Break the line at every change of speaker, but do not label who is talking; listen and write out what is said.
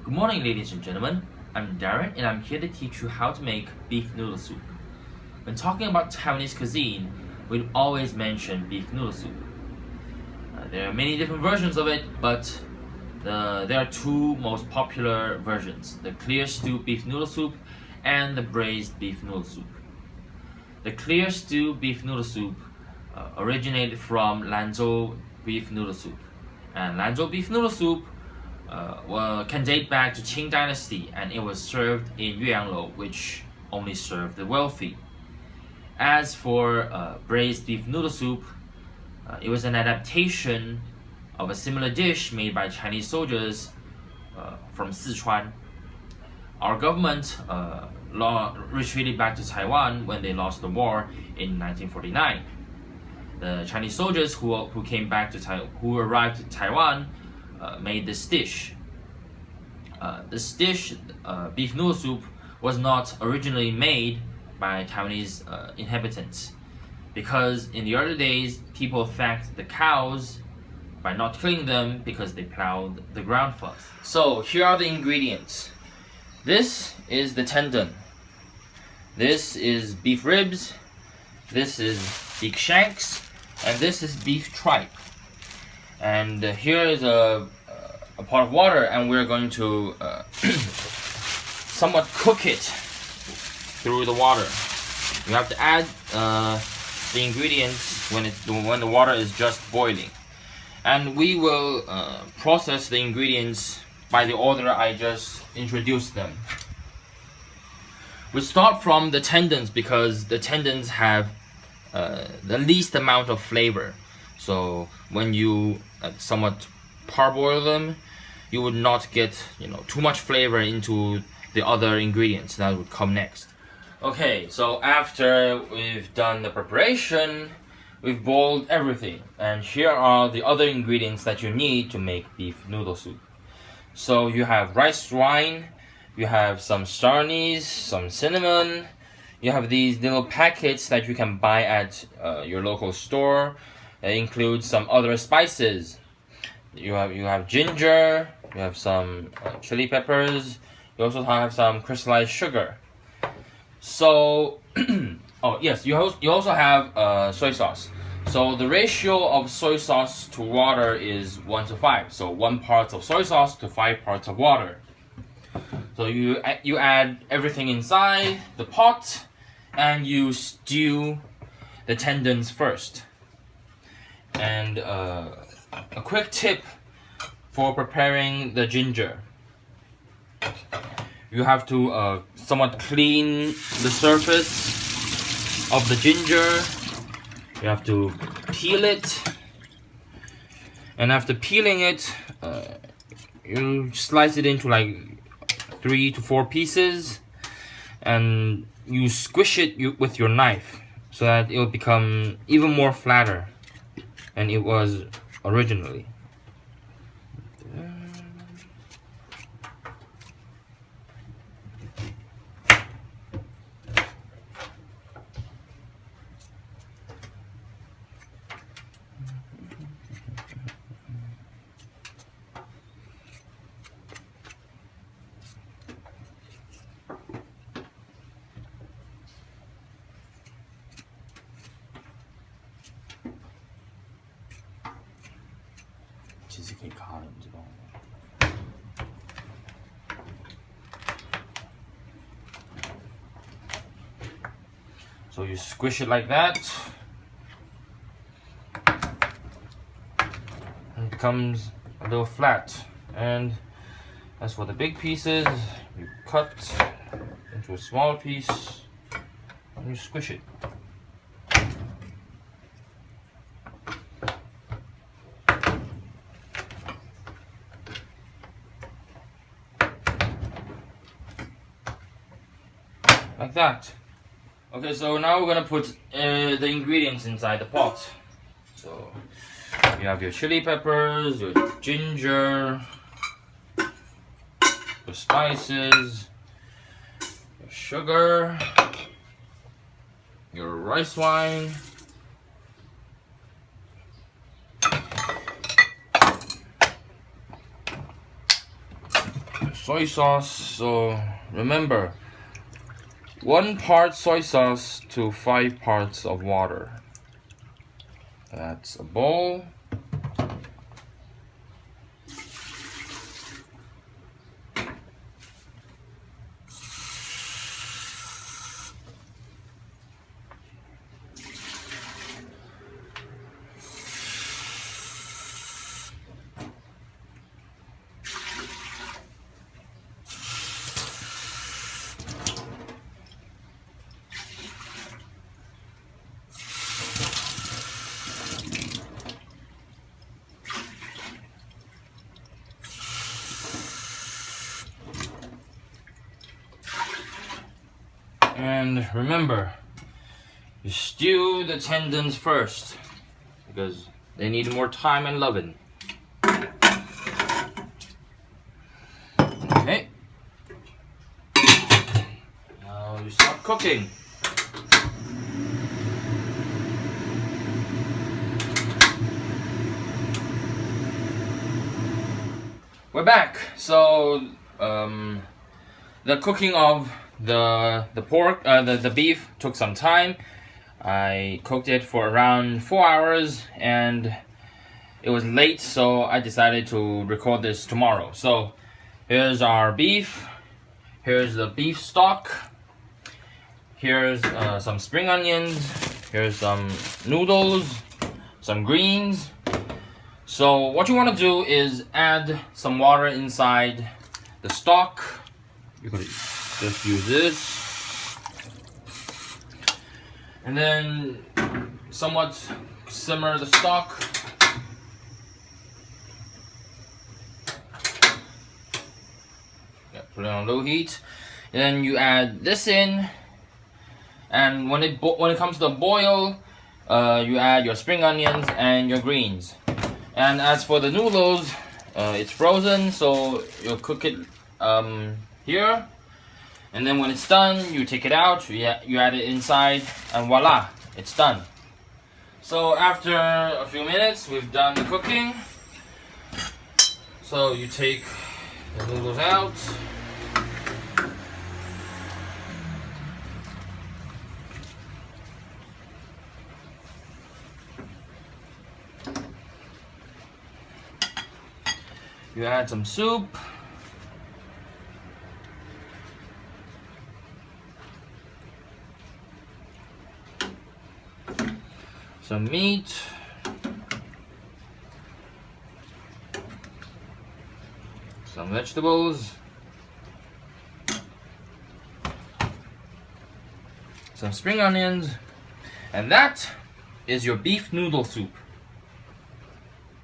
Good morning, ladies and gentlemen. I'm Darren, and I'm here to teach you how to make beef noodle soup. When talking about Taiwanese cuisine, we always mention beef noodle soup. There are many different versions of it, but there are two most popular versions: the clear stew beef noodle soup and the braised beef noodle soup. The clear stew beef noodle soup originated from Lanzhou beef noodle soup, and Lanzhou beef noodle soup can date back to Qing Dynasty, and it was served in Yueyanglou, which only served the wealthy. As for braised beef noodle soup, it was an adaptation of a similar dish made by Chinese soldiers from Sichuan. Our government retreated back to Taiwan when they lost the war in 1949. The Chinese soldiers who arrived to Taiwan made this dish. Beef noodle soup, was not originally made by Taiwanese inhabitants, because in the early days, people thanked the cows by not killing them because they plowed the ground first. So here are the ingredients. This is the tendon. This is beef ribs. This is beef shanks, and this is beef tripe. And here is a pot of water, and we're going to somewhat cook it through the water. You have to add the ingredients when the water is just boiling, and we will process the ingredients by the order I just introduced them. We start from the tendons because the tendons have the least amount of flavor. So when you somewhat parboil them, you would not get too much flavor into the other ingredients that would come next. Okay, so after we've done the preparation, we've boiled everything, and here are the other ingredients that you need to make beef noodle soup. So you have rice wine, you have some star anise, some cinnamon, you have these little packets that you can buy at your local store. It includes some other spices. You have ginger, you have some chili peppers, you also have some crystallized sugar. So, oh yes, you also have soy sauce. So the ratio of soy sauce to water is 1:5. So 1 part of soy sauce to 5 parts of water. So you add everything inside the pot, and you stew the tendons first. And a quick tip for preparing the ginger: you have to somewhat clean the surface of the ginger. You have to peel it, and after peeling it, you slice it into like 3 to 4 pieces, and you squish it with your knife so that it will become even more flatter than it was originally. So you squish it like that, and it becomes a little flat. And as for the big pieces, you cut into a small piece and you squish it. Like that. Okay, so now we're gonna put the ingredients inside the pot. So you have your chili peppers, your ginger, your spices, your sugar, your rice wine, soy sauce. So remember, 1 part soy sauce to 5 parts of water. That's a bowl. And remember, you stew the tendons first because they need more time and loving. Okay. Now you start cooking. We're back. So the cooking of the pork, the beef took some time. I cooked it for around 4 hours and it was late, so I decided to record this tomorrow. So here's our beef, here's the beef stock, here's some spring onions, here's some noodles, some greens. So what you want to do is add some water inside the stock. You could just use this. And then somewhat simmer the stock. Yeah, put it on low heat. And then you add this in. And when it comes to the boil, you add your spring onions and your greens. And as for the noodles, it's frozen, so you'll cook it here. And then when it's done, you take it out, you add it inside, and voila, it's done. So after a few minutes, we've done the cooking. So you take the noodles out. You add some soup. Some meat. Some vegetables. Some spring onions. And that is your beef noodle soup.